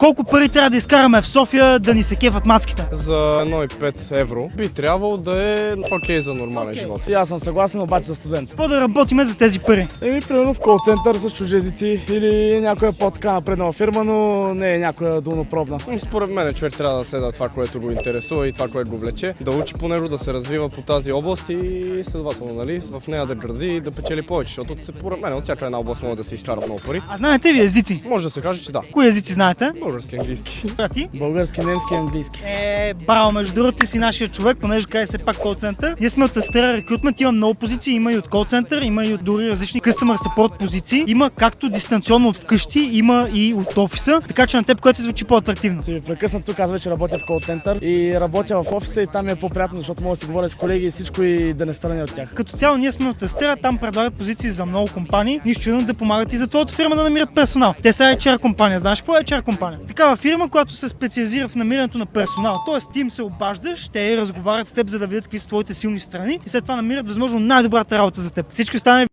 Колко пари трябва да изкараме в София да ни се кефат мацките? За 1,5 евро би трябвало да е окей за нормален живот. И аз съм съгласен, обаче за студент. Какво да работиме за тези пари? Примерно в кол-център с чужди езици или някоя по-така напреднала фирма, но не е някоя долнопробна. Според мен човек трябва да следва това, което го интересува и това, което го влече, да учи по него, да се развива по тази област и следователно, нали, в нея да гради и да печели повече, защото според мен от всяка една област може да се изкарат много пари. А знаете ли езици? Може да се каже, че да. Кои езици знаете? Български, английски. А ти? Български, немски и английски. Браво, между другото ти си нашия човек, понеже каже все пак кол-център. Ние сме от Astera Recruitment, има много позиции, има и от кол-център, има и от дори различни customer support позиции. Има както дистанционно от вкъщи, има и от офиса, така че на теб което звучи по-атрактивно. Си ви прекъсна тук, аз вече работя в кол-център и работя в офиса и там ми е по-приятно, защото мога да си говоря с колеги и всичко и да не страня от тях. Като цяло ние сме от Astera, там предлагат позиции за много компании, нищо чудно да помагат и за твоята фирма да намират персонал. Те са HR компания, знаеш какво е HR компания? Такава фирма, която се специализира в намирането на персонал. Тоест ти им се обаждаш, те разговарят с теб, за да видят какви са твоите силни страни и след това намират възможно най-добрата работа за теб. Всички останали